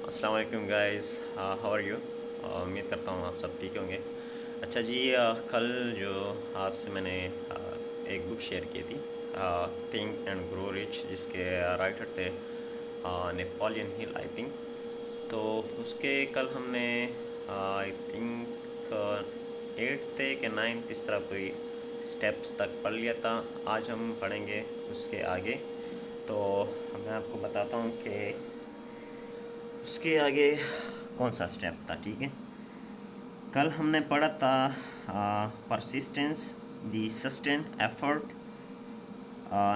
अस्सलाम वालेकुम guys, how are you. उम्मीद करता हूँ आप सब ठीक होंगे। अच्छा जी, कल जो आपसे मैंने एक बुक शेयर की थी, थिंक एंड ग्रो रिच, जिसके राइटर थे नेपोलियन हिल आई थिंक। तो उसके कल हमने आई थिंक 8th कि 9th इस तरह कोई स्टेप्स तक पढ़ लिया था। आज हम पढ़ेंगे उसके आगे। तो मैं आपको बताता हूँ कि उसके आगे कौन सा स्टेप था। ठीक है, कल हमने पढ़ा था persistence, the sustain effort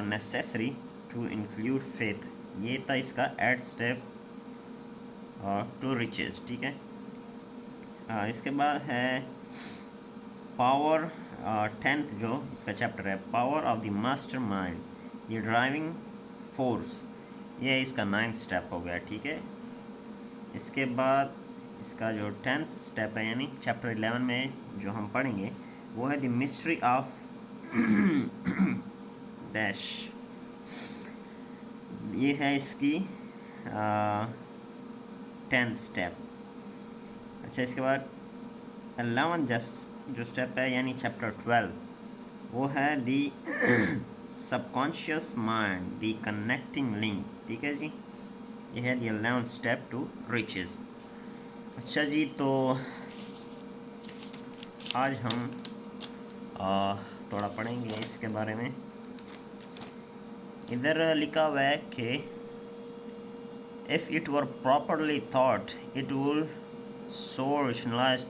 necessary to include faith. ये था इसका एट स्टेप टू रिचेस। ठीक है, इसके बाद है पावर, 10th जो इसका चैप्टर है, power of the master mind, ये ड्राइविंग फोर्स। ये इसका 9th स्टेप हो गया। ठीक है, इसके बाद इसका जो 10th स्टेप है, यानी चैप्टर 11 में जो हम पढ़ेंगे, वो है द मिस्ट्री ऑफ डैश। ये है इसकी 10th स्टेप। अच्छा, इसके बाद 11 जो स्टेप है, यानी चैप्टर 12, वो है दी सबकॉन्शियस माइंड, दी कनेक्टिंग लिंक। ठीक है जी, ये है दी 11th स्टेप टू रिचेस। अच्छा जी, तो आज हम थोड़ा पढ़ेंगे इसके बारे में। इधर लिखा हुआ है कि if it were properly thought it will so rationalize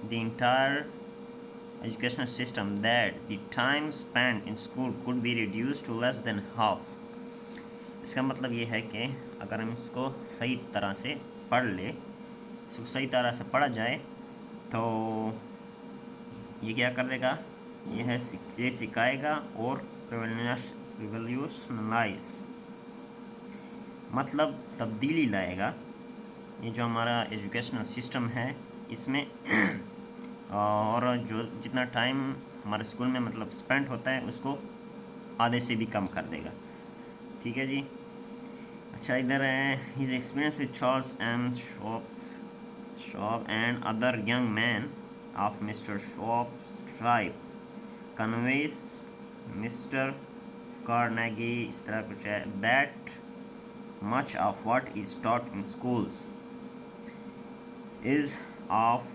the entire educational system that the time spent in school could be reduced to less than half। इसका मतलब ये है कि अगर हम इसको सही तरह से पढ़ ले, इसको सही तरह से पढ़ा जाए, तो ये क्या कर देगा, ये सिखाएगा और रिवोल्यूशनलाइज, मतलब तब्दीली लाएगा। ये जो हमारा एजुकेशनल सिस्टम है इसमें और जो जितना टाइम हमारे स्कूल में मतलब स्पेंड होता है, उसको आधे से भी कम कर देगा। ठीक है जी। अच्छा, इधर है his experience with Charles M Schwab and other young man of mister Schwab's tribe conveys mister Carnegie, इस तरह कुछ है, that much of what is taught in schools is of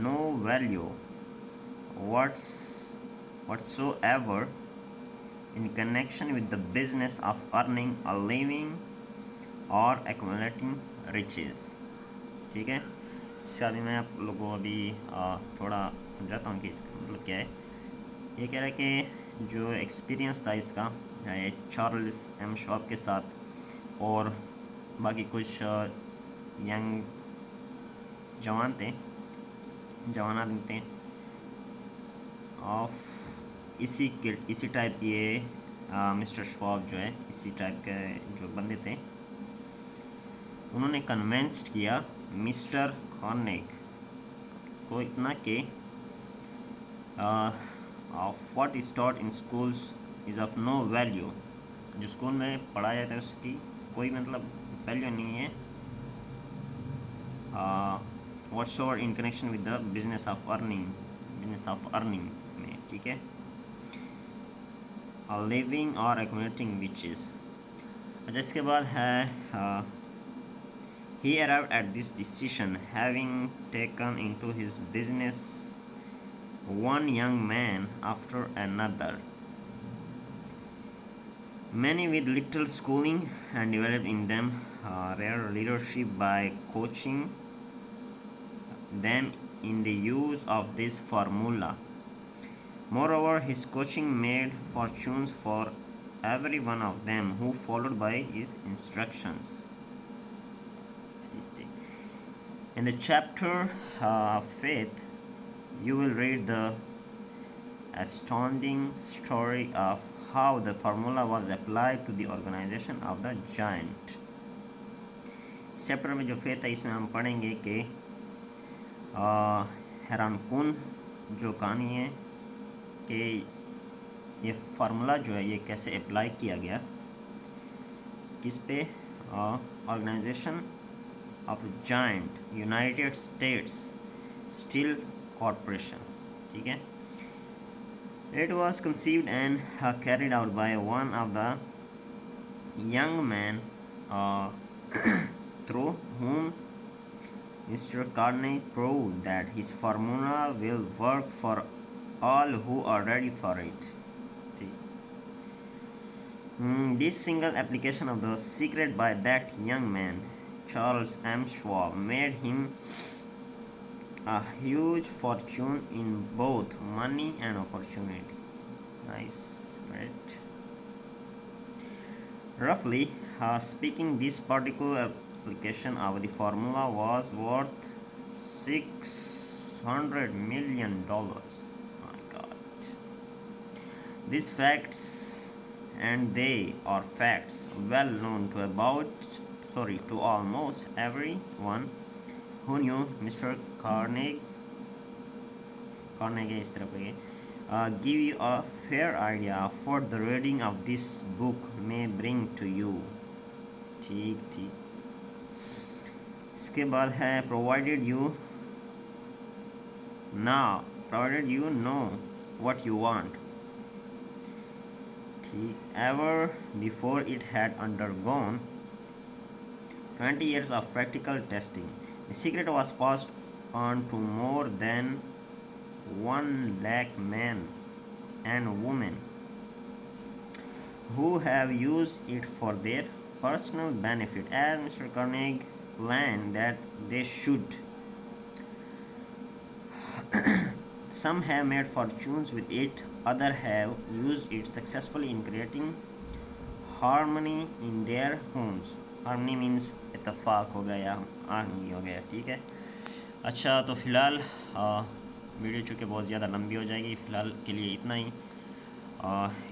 no value whatsoever in connection with the business of earning a living or accumulating riches। ठीक है, इसका भी मैं आप लोगों को अभी थोड़ा समझाता हूँ कि इसका मतलब क्या है। ये कह रहा है कि जो एक्सपीरियंस था इसका चार्ल्स एम शॉप के साथ और बाकी कुछ यंग जवान आदमी थे ऑफ इसी टाइप की मिस्टर शॉप जो है, इसी टाइप के जो बंदे थे, उन्होंने कन्वेंस्ड किया मिस्टर कॉर्नेग को इतना कि what is taught in schools is of no value. जो स्कूल में पढ़ाया जाता है उसकी कोई मतलब वैल्यू नहीं है, whatsoever in connection with the business of earning में। ठीक है, लिविंग और एक्यूमुलेटिंग विचेस। अच्छा, इसके बाद है he arrived at this decision having taken into his business one young man after another, many with little schooling, and developed in them rare leadership by coaching them in the use of this formula. Moreover, his coaching made fortunes for every one of them who followed by his instructions. In the chapter Faith, you will read the astounding story of how the formula was applied to the organization of the giant। इस chapter में जो faith है, इसमें हम पढ़ेंगे कि हैरानकुन जो कहानी है कि ये फार्मूला जो है ये कैसे अप्लाई किया गया, किस पे, organisation of the giant United States Steel Corporation. ठीक है. It was conceived and carried out by one of the young men through whom Mr. Carnegie proved that his formula will work for all who are ready for it. This single application of the secret by that young man, Charles M. Schwab, made him a huge fortune in both money and opportunity. Nice, right? Roughly speaking, this particular application of the formula was worth $600 million. My God. These facts, and they are facts well known to almost everyone who knew Mr. Carnegie इस तरह पे give you a fair idea of what the reading of this book may bring to you. ठीक. इसके बाद है provided you know what you want. Ever before it had undergone 20 years of practical testing, the secret was passed on to more than 1 lakh men and women who have used it for their personal benefit, as Mr. Carnegie planned that they should. Some have made fortunes with it, others have used it successfully in creating harmony in their homes. Harmony means इत्तेफाक हो गया या आहंगी हो गया. ठीक है. अच्छा, तो फ़िलहाल वीडियो चूँकि बहुत ज़्यादा लंबी हो जाएगी, फ़िलहाल के लिए इतना ही.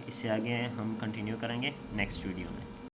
इससे आगे हम कंटिन्यू करेंगे नेक्स्ट वीडियो में.